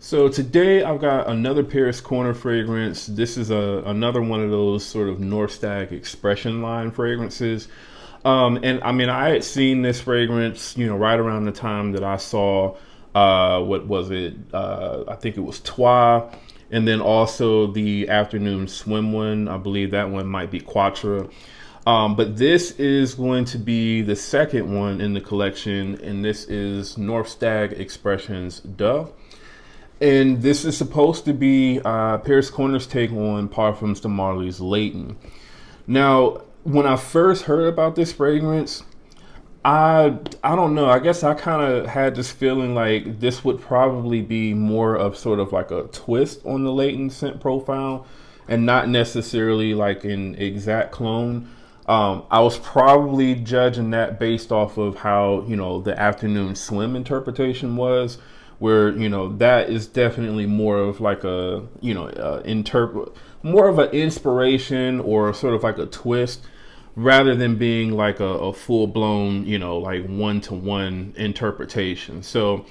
So today I've got another Paris Corner fragrance. This is another one of those sort of North Stag Expression line fragrances. And I mean, I had seen this fragrance, right around the time that I saw, what was it? I think it was Trois. And then also the afternoon swim one. I believe that one might be Quattro. But this is going to be the second one in the collection. And this is North Stag Expressions Dusk. And this is supposed to be Paris Corner's take on Parfums de Marly's Layton. Now, when I first heard about this fragrance, I don't know. I guess I kind of had this feeling like this would probably be more of sort of like a twist on the Layton scent profile, and not necessarily like an exact clone. I was probably judging that based off of how the afternoon swim interpretation was, where that is definitely more of like a more of an inspiration or sort of like a twist, rather than being like a full-blown like one-to-one interpretation. So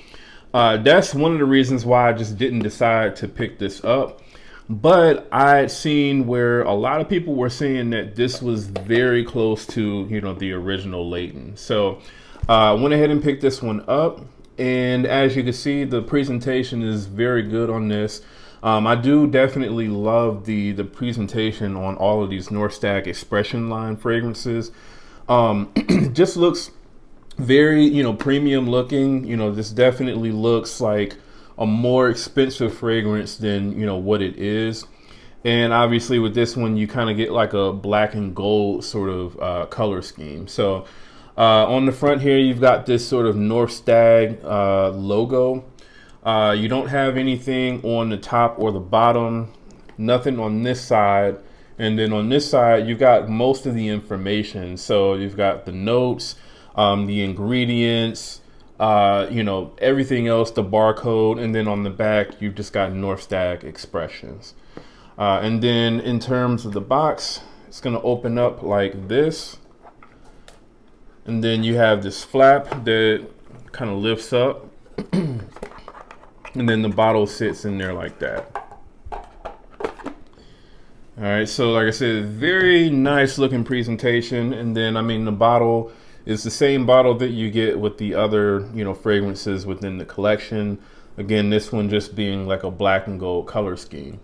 that's one of the reasons why I just didn't decide to pick this up. But I had seen where a lot of people were saying that this was very close to the original Layton. So I went ahead and picked this one up. And as you can see, the presentation is very good on this. I do definitely love the presentation on all of these North Stag Expression line fragrances. Just looks very, premium looking. This definitely looks like a more expensive fragrance than, what it is. And obviously with this one, you kind of get like a black and gold sort of color scheme. So on the front here, you've got this sort of North Stag logo. You don't have anything on the top or the bottom, nothing on this side. And then on this side, you've got most of the information. So you've got the notes, the ingredients, everything else, the barcode. And then on the back, you've just got North Stag Expressions. And then in terms of the box, it's going to open up like this. And then you have this flap that kind of lifts up. And then the bottle sits in there like that. All right, so like I said, very nice looking presentation. And then, I mean, the bottle is the same bottle that you get with the other, fragrances within the collection. Again, this one just being like a black and gold color scheme.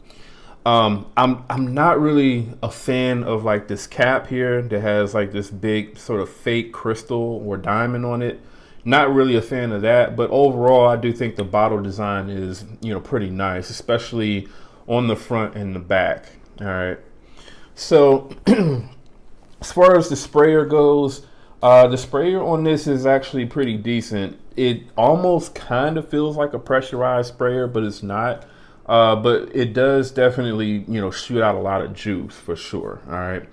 I'm not really a fan of like this cap here that has like this big sort of fake crystal or diamond on it. Not really a fan of that, but overall I do think the bottle design is pretty nice, especially on the front and the back. All right, so as far as the sprayer goes, the sprayer on this is actually pretty decent. It almost kind of feels like a pressurized sprayer, but it's not. But it does definitely, shoot out a lot of juice for sure. All right.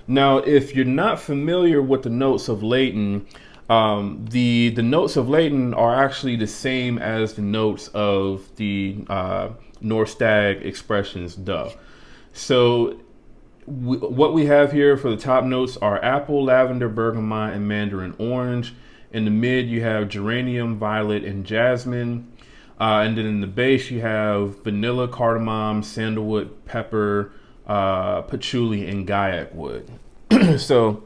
Now, if you're not familiar with the notes of Layton, the notes of Layton are actually the same as the notes of the North Stag Expressions Dusk. So what we have here for the top notes are apple, lavender, bergamot, and mandarin orange. In the mid, you have geranium, violet, and jasmine. And then in the base, you have vanilla, cardamom, sandalwood, pepper, patchouli, and gaiac wood. So,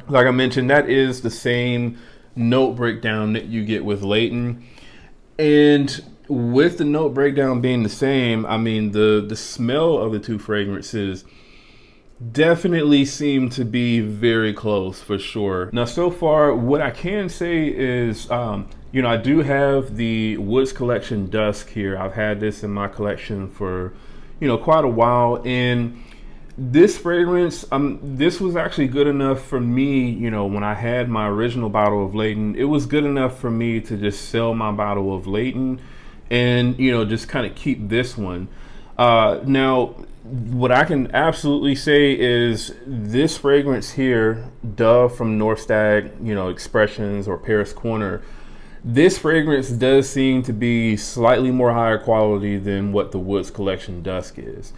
like I mentioned, that is the same note breakdown that you get with Layton. And with the note breakdown being the same, I mean, the smell of the two fragrances definitely seem to be very close for sure. Now, so far, what I can say is, I do have the Woods Collection Dusk here. I've had this in my collection for, quite a while. And this fragrance, this was actually good enough for me, when I had my original bottle of Layton, it was good enough for me to just sell my bottle of Layton and, just kind of keep this one. Now, what I can absolutely say is this fragrance here, Dove from North Stag, Expressions or Paris Corner, this fragrance does seem to be slightly more higher quality than what the Woods Collection Dusk is.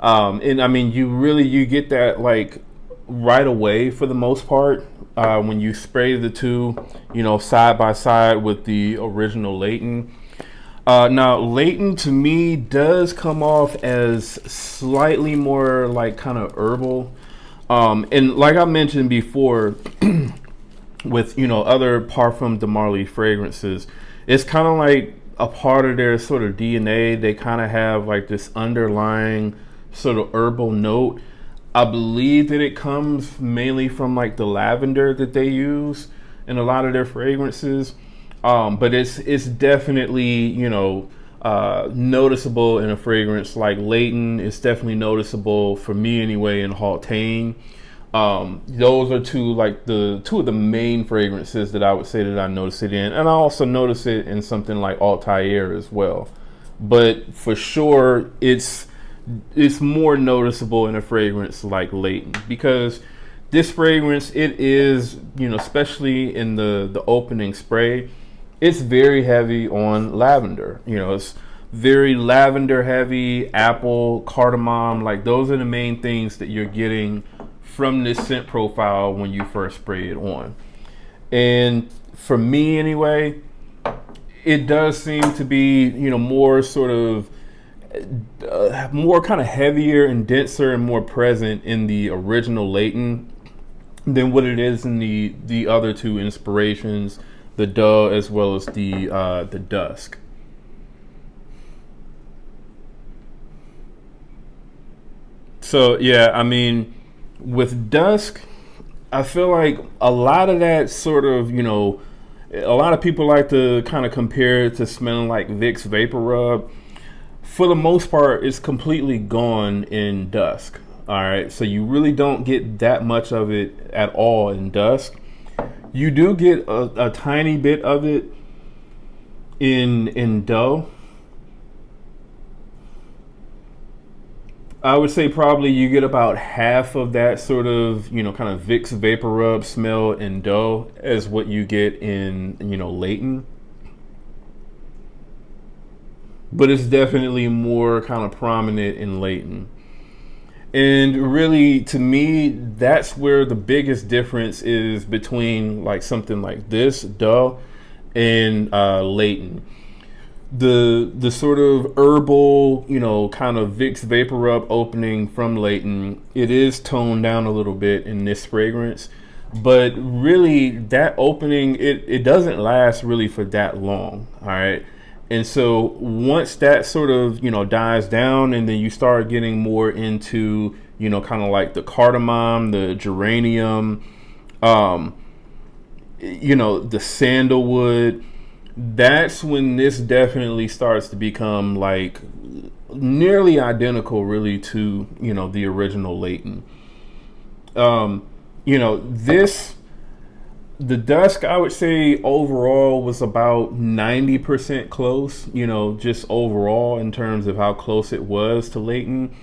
And I mean, you get that like right away for the most part when you spray the two, side by side with the original Layton. Now, Layton to me does come off as slightly more like kind of herbal. And like I mentioned before, with other Parfum de Marly fragrances, it's kind of like a part of their sort of DNA. They kind of have like this underlying sort of herbal note. I believe that it comes mainly from like the lavender that they use in a lot of their fragrances. But it's definitely noticeable in a fragrance like Layton. It's definitely noticeable for me anyway in Hautane. Those are two of the main fragrances that I would say that I notice it in, and I also notice it in something like Altair as well. But for sure, it's more noticeable in a fragrance like Layton, because this fragrance, it is, especially in the opening spray, it's very heavy on lavender. It's very lavender heavy, apple, cardamom. Like, those are the main things that you're getting from this scent profile when you first spray it on. And for me anyway, it does seem to be, more sort of more kind of heavier and denser and more present in the original Layton than what it is in the other two inspirations, the Duh as well as the Dusk. So yeah, I mean, with Dusk, I feel like a lot of that sort of, a lot of people like to kind of compare it to smelling like Vicks Vapor Rub. For the most part, it's completely gone in Dusk. All right, so you really don't get that much of it at all in Dusk. You do get a tiny bit of it in Doe. I would say probably you get about half of that sort of, kind of Vicks Vapor Rub smell in Doe as what you get in, Layton. But it's definitely more kind of prominent in Layton. And really, to me, that's where the biggest difference is between like something like this, Doe, and Layton. The sort of herbal, kind of Vicks Vapor Rub opening from Layton, it is toned down a little bit in this fragrance, but really that opening, it doesn't last really for that long. All right. And so once that sort of, dies down, and then you start getting more into, kind of like the cardamom, the geranium, the sandalwood, that's when this definitely starts to become like nearly identical really to, the original Layton. This, the Dusk, I would say overall was about 90% close, just overall in terms of how close it was to Layton.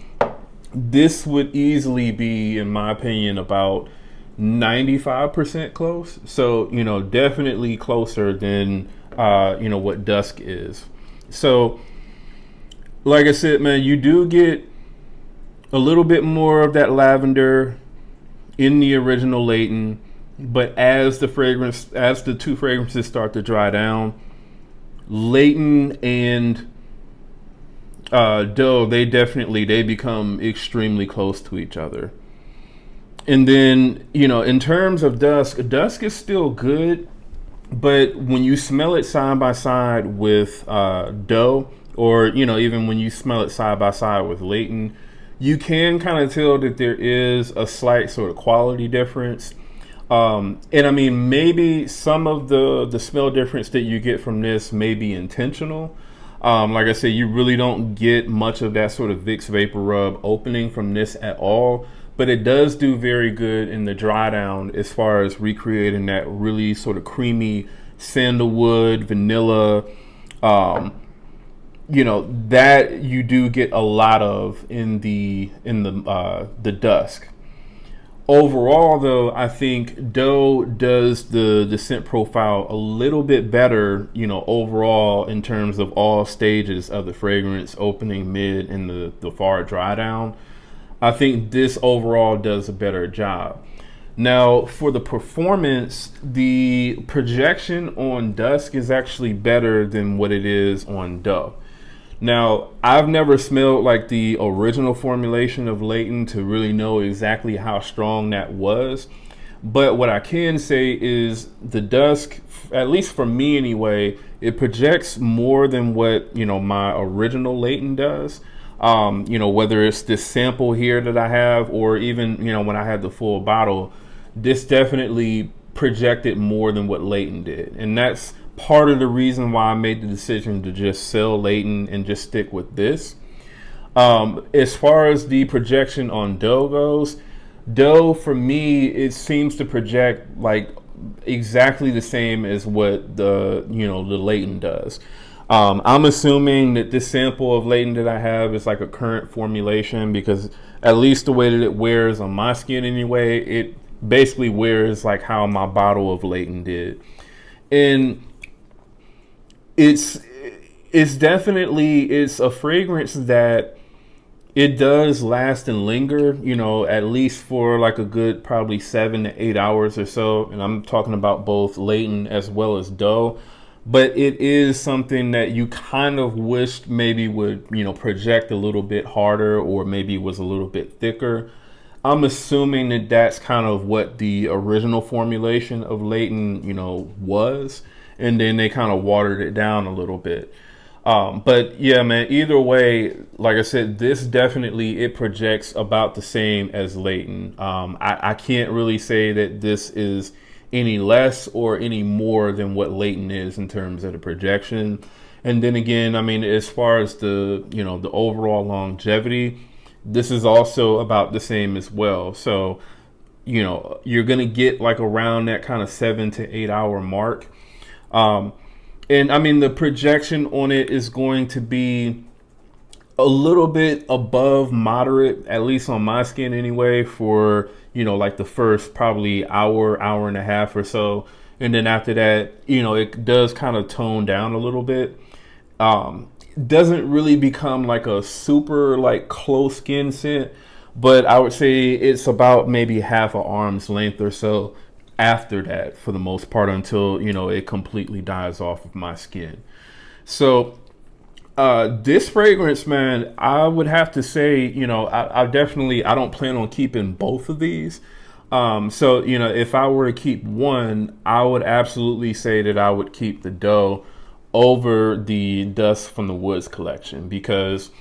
This would easily be, in my opinion, about 95% close. So, definitely closer than, what Dusk is. So, like I said, man, you do get a little bit more of that lavender in the original Layton. But as the two fragrances start to dry down, Layton and Doe, they become extremely close to each other. And then, in terms of Dusk is still good, but when you smell it side by side with Doe, or even when you smell it side by side with Layton, you can kind of tell that there is a slight sort of quality difference. And I mean, maybe some of the smell difference that you get from this may be intentional. Like I said, you really don't get much of that sort of Vicks Vapor Rub opening from this at all, but it does do very good in the dry down as far as recreating that really sort of creamy sandalwood, vanilla, that you do get a lot of in the Dusk. Overall, though, I think Doe does the scent profile a little bit better, overall in terms of all stages of the fragrance, opening, mid, and the far dry down. I think this overall does a better job. Now, for the performance, the projection on Dusk is actually better than what it is on Doe. Now, I've never smelled like the original formulation of Layton to really know exactly how strong that was. But what I can say is the Dusk, at least for me anyway, it projects more than what, my original Layton does. Whether it's this sample here that I have or even, when I had the full bottle, this definitely projected more than what Layton did. And that's part of the reason why I made the decision to just sell Layton and just stick with this. As far as the projection on Doe goes, Doe for me, it seems to project like exactly the same as what the Layton does. I'm assuming that this sample of Layton that I have is like a current formulation, because at least the way that it wears on my skin anyway, it basically wears like how my bottle of Layton did. And it's definitely, it's a fragrance that it does last and linger, at least for like a good probably 7 to 8 hours or so. And I'm talking about both Layton as well as Doe. But it is something that you kind of wished maybe would, project a little bit harder, or maybe was a little bit thicker. I'm assuming that that's kind of what the original formulation of Layton, was. And then they kind of watered it down a little bit. But yeah, man, either way, like I said, this definitely, it projects about the same as Layton. I can't really say that this is any less or any more than what Layton is in terms of the projection. And then again, I mean, as far as the overall longevity, this is also about the same as well. So, you're going to get like around that kind of 7 to 8 hour mark. And I mean, the projection on it is going to be a little bit above moderate, at least on my skin anyway, for, like the first probably hour and a half or so. And then after that, it does kind of tone down a little bit. Doesn't really become like a super like close skin scent, but I would say it's about maybe half an arm's length or so after that, for the most part, until it completely dies off of my skin. So this fragrance, man, I would have to say, I definitely, I don't plan on keeping both of these. So if I were to keep one, I would absolutely say that I would keep the Doe over the Dusk from the Woods collection, because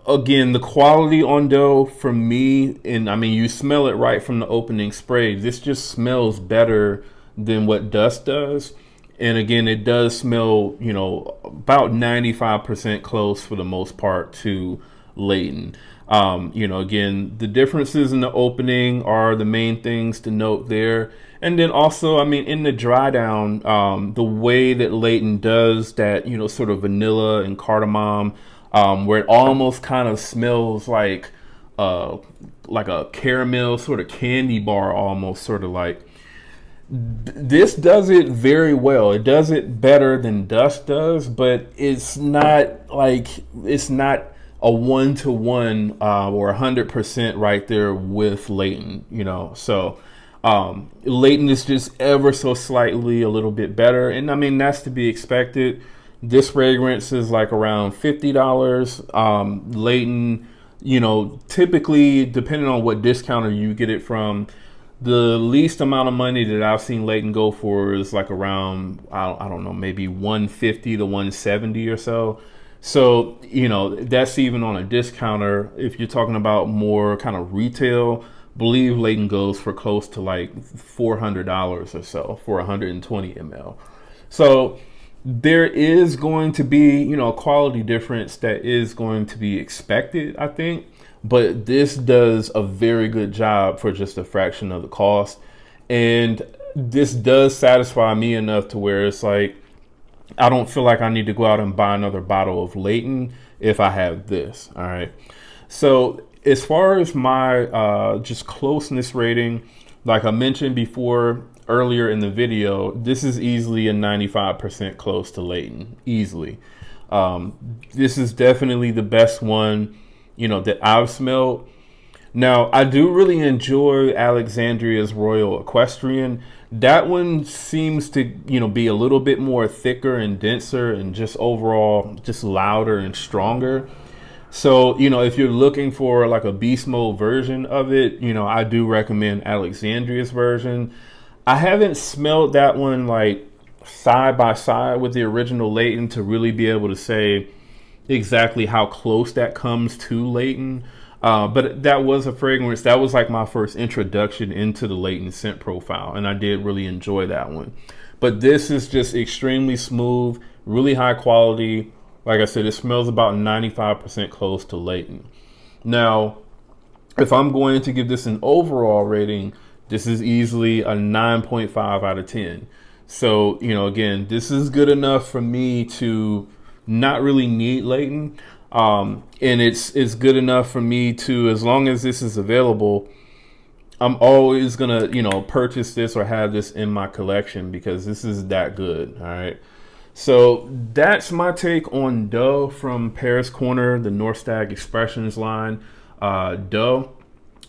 again, the quality on Doe for me, and I mean, you smell it right from the opening spray, this just smells better than what Dusk does. And again, it does smell, about 95% close for the most part to Layton. Again, the differences in the opening are the main things to note there. And then also, I mean, in the dry down, the way that Layton does that, sort of vanilla and cardamom, where it almost kind of smells like a caramel sort of candy bar, almost sort of like. This does it very well. It does it better than Dusk does, but it's not a 1-to-1 or 100% right there with Layton, So Layton is just ever so slightly a little bit better, and I mean, that's to be expected. This fragrance is like around $50. Layton, typically, depending on what discounter you get it from, the least amount of money that I've seen Layton go for is like around, I don't know, maybe 150 to 170 or so. So, that's even on a discounter. If you're talking about more kind of retail, believe Layton goes for close to like $400 or so for 120 ml. So there is going to be, a quality difference that is going to be expected, I think. But this does a very good job for just a fraction of the cost. And this does satisfy me enough to where it's like, I don't feel like I need to go out and buy another bottle of Layton if I have this. All right. So as far as my just closeness rating, like I mentioned before earlier in the video, this is easily a 95% close to Layton. Easily. This is definitely the best one, that I've smelled. Now, I do really enjoy Alexandria's Royal Equestrian. That one seems to, be a little bit more thicker and denser and just overall just louder and stronger. So, if you're looking for like a beast mode version of it, I do recommend Alexandria's version. I haven't smelled that one like side by side with the original Layton to really be able to say exactly how close that comes to Layton. But that was a fragrance that was like my first introduction into the Layton scent profile, and I did really enjoy that one. But this is just extremely smooth, really high quality. Like I said, it smells about 95% close to Layton. Now, if I'm going to give this an overall rating, this is easily a 9.5 out of 10. So, again, this is good enough for me to not really need Layton. And it's good enough for me to, as long as this is available, I'm always gonna, purchase this or have this in my collection because this is that good. All right. So that's my take on Duh from Paris Corner, the North Stag Expressions line. Duh.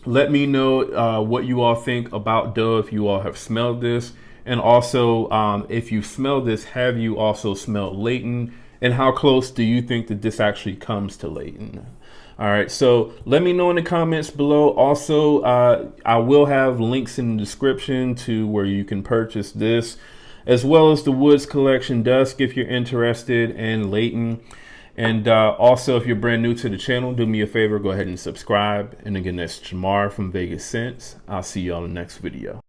Let me know what you all think about Duh if you all have smelled this. And also, if you smell this, have you also smelled Layton? And how close do you think that this actually comes to Layton? All right, so let me know in the comments below. Also, I will have links in the description to where you can purchase this, as well as the Woods Collection Dusk if you're interested, and Layton. And also, if you're brand new to the channel, do me a favor, go ahead and subscribe. And again, that's Jamar from Vegas Scents. I'll see you on the next video.